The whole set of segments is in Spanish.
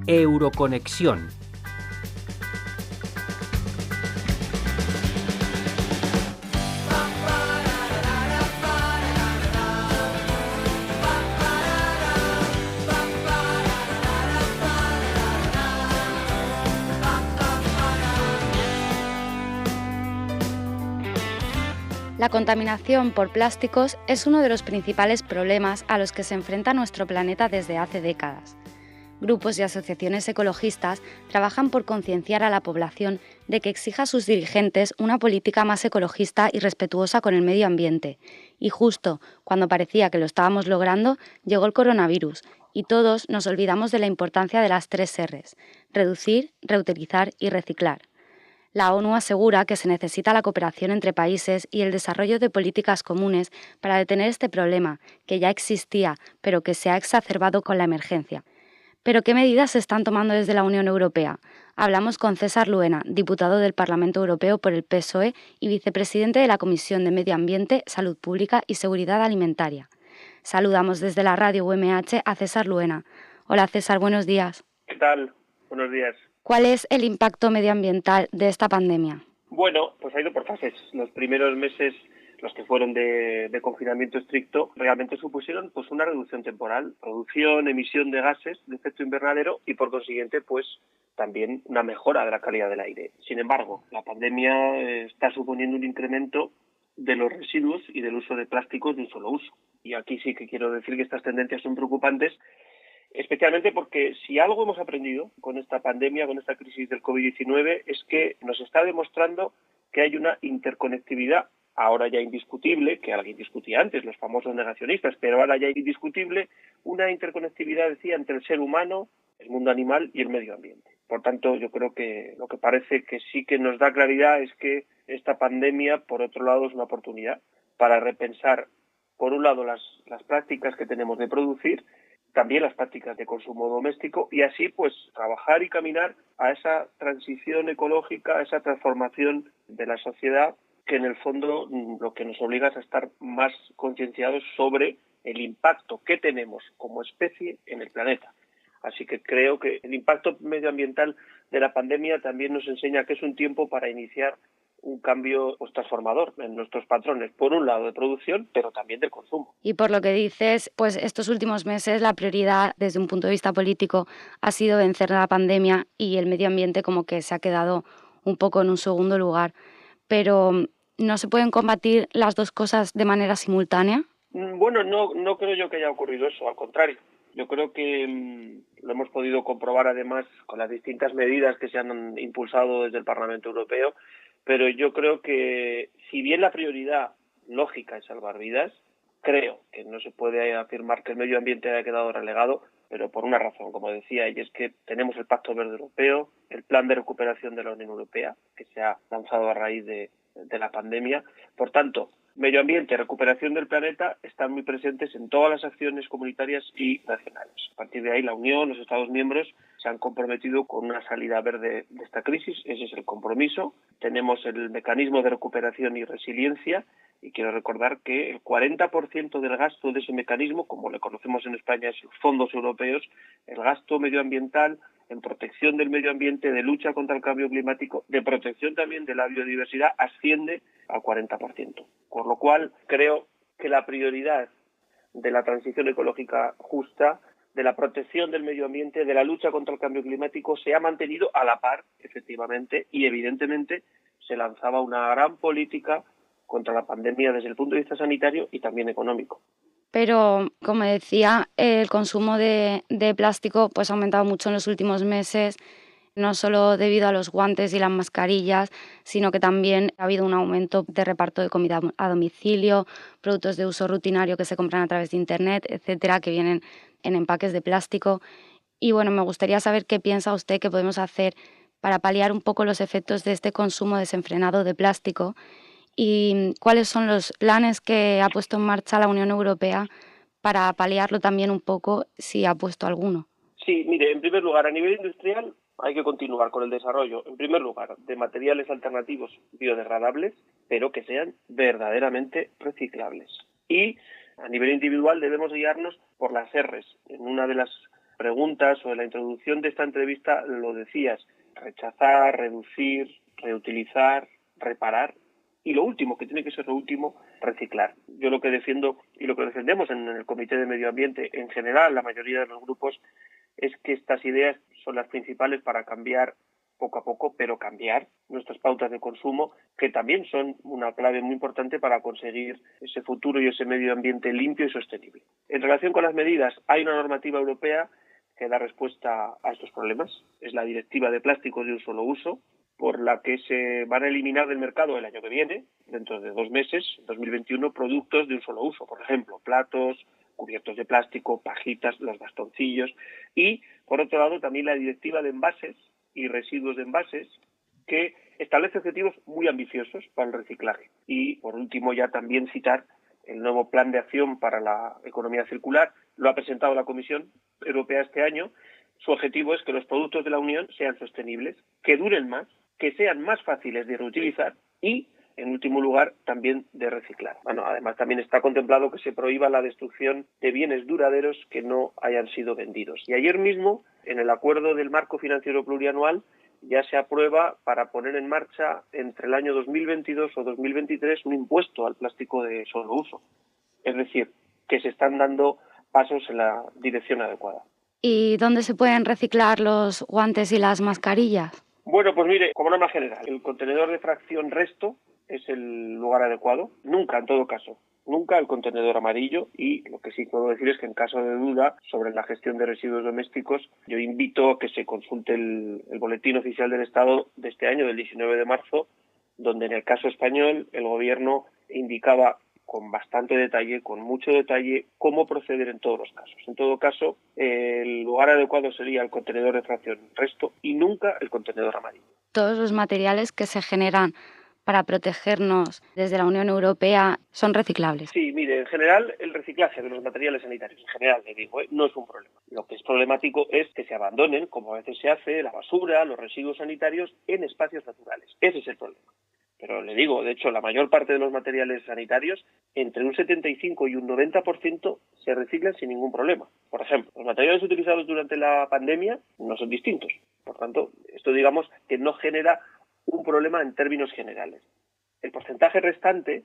Euroconexión. La contaminación por plásticos es uno de los principales problemas a los que se enfrenta nuestro planeta desde hace décadas. Grupos y asociaciones ecologistas trabajan por concienciar a la población de que exija a sus dirigentes una política más ecologista y respetuosa con el medio ambiente. Y justo cuando parecía que lo estábamos logrando, llegó el coronavirus y todos nos olvidamos de la importancia de las 3 Rs: reducir, reutilizar y reciclar. La ONU asegura que se necesita la cooperación entre países y el desarrollo de políticas comunes para detener este problema, que ya existía, pero que se ha exacerbado con la emergencia. ¿Pero qué medidas se están tomando desde la Unión Europea? Hablamos con César Luena, diputado del Parlamento Europeo por el PSOE y vicepresidente de la Comisión de Medio Ambiente, Salud Pública y Seguridad Alimentaria. Saludamos desde la radio UMH a César Luena. Hola César, buenos días. ¿Qué tal? Buenos días. ¿Cuál es el impacto medioambiental de esta pandemia? Bueno, pues ha ido por fases. Los primeros meses, los que fueron de confinamiento estricto, realmente supusieron pues una reducción temporal, producción, emisión de gases de efecto invernadero y por consiguiente pues también una mejora de la calidad del aire. Sin embargo, la pandemia está suponiendo un incremento de los residuos y del uso de plásticos de un solo uso. Y aquí sí que quiero decir que estas tendencias son preocupantes, especialmente porque si algo hemos aprendido con esta pandemia, con esta crisis del COVID-19, es que nos está demostrando que hay una interconectividad, ahora ya indiscutible, que alguien discutía antes, los famosos negacionistas, pero ahora ya indiscutible, una interconectividad, decía, entre el ser humano, el mundo animal y el medio ambiente. Por tanto, yo creo que lo que parece que sí que nos da claridad es que esta pandemia, por otro lado, es una oportunidad para repensar, por un lado, las prácticas que tenemos de producir, también las prácticas de consumo doméstico y así pues trabajar y caminar a esa transición ecológica, a esa transformación de la sociedad que en el fondo lo que nos obliga es a estar más concienciados sobre el impacto que tenemos como especie en el planeta. Así que creo que el impacto medioambiental de la pandemia también nos enseña que es un tiempo para iniciar un cambio transformador en nuestros patrones, por un lado de producción, pero también del consumo. Y por lo que dices, pues estos últimos meses la prioridad desde un punto de vista político ha sido vencer la pandemia y el medio ambiente como que se ha quedado un poco en un segundo lugar. Pero ¿no se pueden combatir las dos cosas de manera simultánea? Bueno, no creo yo que haya ocurrido eso, al contrario. Yo creo que lo hemos podido comprobar además con las distintas medidas que se han impulsado desde el Parlamento Europeo, pero yo creo que si bien la prioridad lógica es salvar vidas, creo que no se puede afirmar que el medio ambiente haya quedado relegado, pero por una razón, como decía, y es que tenemos el Pacto Verde Europeo, el Plan de Recuperación de la Unión Europea, que se ha lanzado a raíz de la pandemia. Por tanto, medio ambiente, recuperación del planeta están muy presentes en todas las acciones comunitarias y nacionales. A partir de ahí, la Unión, los Estados miembros se han comprometido con una salida verde de esta crisis. Ese es el compromiso. Tenemos el mecanismo de recuperación y resiliencia y quiero recordar que el 40% del gasto de ese mecanismo, como le conocemos en España, es los fondos europeos, el gasto medioambiental en protección del medio ambiente, de lucha contra el cambio climático, de protección también de la biodiversidad, asciende al 40%. Con lo cual, creo que la prioridad de la transición ecológica justa, de la protección del medio ambiente, de la lucha contra el cambio climático, se ha mantenido a la par, efectivamente, y evidentemente se lanzaba una gran política contra la pandemia desde el punto de vista sanitario y también económico. Pero, como decía, el consumo de plástico pues, ha aumentado mucho en los últimos meses, no solo debido a los guantes y las mascarillas, sino que también ha habido un aumento de reparto de comida a domicilio, productos de uso rutinario que se compran a través de Internet, etcétera, que vienen en empaques de plástico. Y bueno, me gustaría saber qué piensa usted que podemos hacer para paliar un poco los efectos de este consumo desenfrenado de plástico y cuáles son los planes que ha puesto en marcha la Unión Europea para paliarlo también un poco, si ha puesto alguno. Sí, mire, en primer lugar, a nivel industrial hay que continuar con el desarrollo, en primer lugar, de materiales alternativos biodegradables, pero que sean verdaderamente reciclables. Y a nivel individual debemos guiarnos por las Rs. En una de las preguntas o en la introducción de esta entrevista lo decías: rechazar, reducir, reutilizar, reparar. Y lo último, que tiene que ser lo último, reciclar. Yo lo que defiendo y lo que defendemos en el Comité de Medio Ambiente, en general, la mayoría de los grupos, es que estas ideas son las principales para cambiar poco a poco, pero cambiar nuestras pautas de consumo, que también son una clave muy importante para conseguir ese futuro y ese medio ambiente limpio y sostenible. En relación con las medidas, hay una normativa europea que da respuesta a estos problemas. Es la Directiva de Plásticos de un solo uso, por la que se van a eliminar del mercado el año que viene, dentro de 2 meses, 2021, productos de un solo uso. Por ejemplo, platos, cubiertos de plástico, pajitas, los bastoncillos. Y, por otro lado, también la Directiva de Envases y Residuos de Envases, que establece objetivos muy ambiciosos para el reciclaje. Y, por último, ya también citar el nuevo Plan de Acción para la Economía Circular. Lo ha presentado la Comisión Europea este año. Su objetivo es que los productos de la Unión sean sostenibles, que duren más, que sean más fáciles de reutilizar y, en último lugar, también de reciclar. Bueno, además también está contemplado que se prohíba la destrucción de bienes duraderos que no hayan sido vendidos. Y ayer mismo, en el acuerdo del marco financiero plurianual, ya se aprueba para poner en marcha entre el año 2022 o 2023 un impuesto al plástico de solo uso. Es decir, que se están dando pasos en la dirección adecuada. ¿Y dónde se pueden reciclar los guantes y las mascarillas? Bueno, pues mire, como norma general, el contenedor de fracción resto es el lugar adecuado. Nunca, en todo caso, nunca el contenedor amarillo. Y lo que sí puedo decir es que en caso de duda sobre la gestión de residuos domésticos, yo invito a que se consulte el Boletín Oficial del Estado de este año, del 19 de marzo, donde en el caso español el Gobierno indicaba con bastante detalle, con mucho detalle, cómo proceder en todos los casos. En todo caso, el lugar adecuado sería el contenedor de fracción resto y nunca el contenedor amarillo. Todos los materiales que se generan para protegernos desde la Unión Europea son reciclables. Sí, mire, en general el reciclaje de los materiales sanitarios, en general le digo, no es un problema. Lo que es problemático es que se abandonen, como a veces se hace, la basura, los residuos sanitarios en espacios naturales. Ese es el problema. Pero le digo, de hecho, la mayor parte de los materiales sanitarios, entre un 75 y un 90%, se reciclan sin ningún problema. Por ejemplo, los materiales utilizados durante la pandemia no son distintos. Por tanto, esto digamos que no genera un problema en términos generales. El porcentaje restante,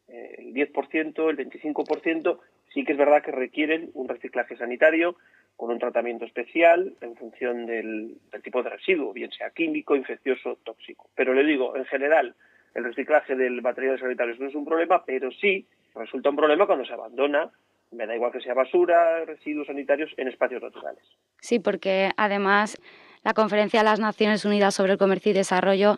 el 10%, el 25%, sí que es verdad que requieren un reciclaje sanitario con un tratamiento especial en función del tipo de residuo, bien sea químico, infeccioso, tóxico. Pero le digo, en general, el reciclaje del material sanitario no es un problema, pero sí resulta un problema cuando se abandona, me da igual que sea basura, residuos sanitarios, en espacios naturales. Sí, porque además la Conferencia de las Naciones Unidas sobre el Comercio y Desarrollo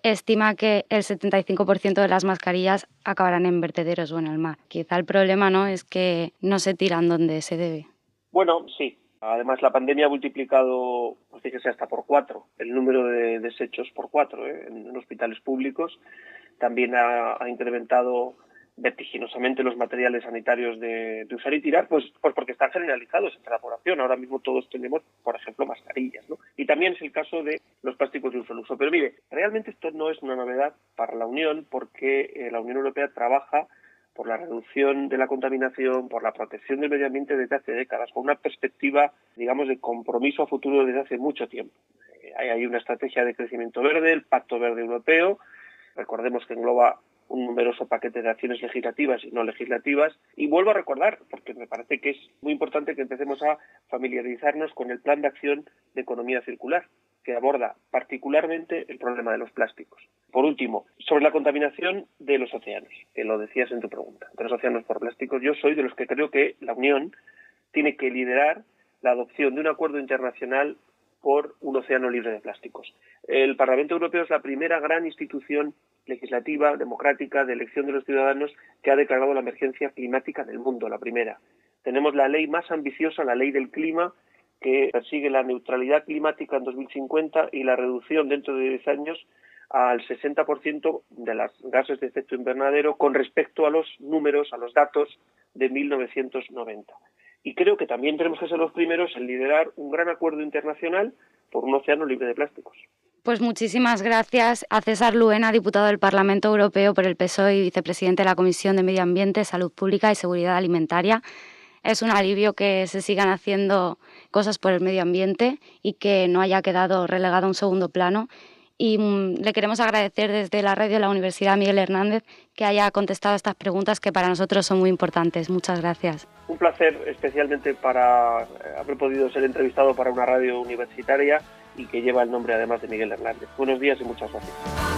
estima que el 75% de las mascarillas acabarán en vertederos o en el mar. Quizá el problema no es que no se tiran donde se debe. Bueno, sí. Además, la pandemia ha multiplicado, pues fíjese, hasta por 4 el número de desechos por 4 en hospitales públicos. También ha incrementado vertiginosamente los materiales sanitarios de usar y tirar, pues porque están generalizados entre la población. Ahora mismo todos tenemos, por ejemplo, mascarillas, ¿no? Y también es el caso de los plásticos de un solo uso. Pero mire, realmente esto no es una novedad para la Unión, porque la Unión Europea trabaja por la reducción de la contaminación, por la protección del medio ambiente desde hace décadas, con una perspectiva, digamos, de compromiso a futuro desde hace mucho tiempo. Hay una estrategia de crecimiento verde, el Pacto Verde Europeo, recordemos que engloba un numeroso paquete de acciones legislativas y no legislativas, y vuelvo a recordar, porque me parece que es muy importante que empecemos a familiarizarnos con el Plan de Acción de Economía Circular, que aborda particularmente el problema de los plásticos. Por último, sobre la contaminación de los océanos, que lo decías en tu pregunta, de los océanos por plásticos, yo soy de los que creo que la Unión tiene que liderar la adopción de un acuerdo internacional por un océano libre de plásticos. El Parlamento Europeo es la primera gran institución legislativa, democrática, de elección de los ciudadanos que ha declarado la emergencia climática del mundo, la primera. Tenemos la ley más ambiciosa, la Ley del Clima, que persigue la neutralidad climática en 2050 y la reducción dentro de 10 años al 60% de las gases de efecto invernadero con respecto a los números, a los datos de 1990. Y creo que también tenemos que ser los primeros en liderar un gran acuerdo internacional por un océano libre de plásticos. Pues muchísimas gracias a César Luena, diputado del Parlamento Europeo por el PSOE y vicepresidente de la Comisión de Medio Ambiente, Salud Pública y Seguridad Alimentaria. Es un alivio que se sigan haciendo cosas por el medio ambiente y que no haya quedado relegado a un segundo plano. Y le queremos agradecer desde la radio de la Universidad Miguel Hernández que haya contestado estas preguntas que para nosotros son muy importantes. Muchas gracias. Un placer, especialmente para haber podido ser entrevistado para una radio universitaria y que lleva el nombre además de Miguel Hernández. Buenos días y muchas gracias.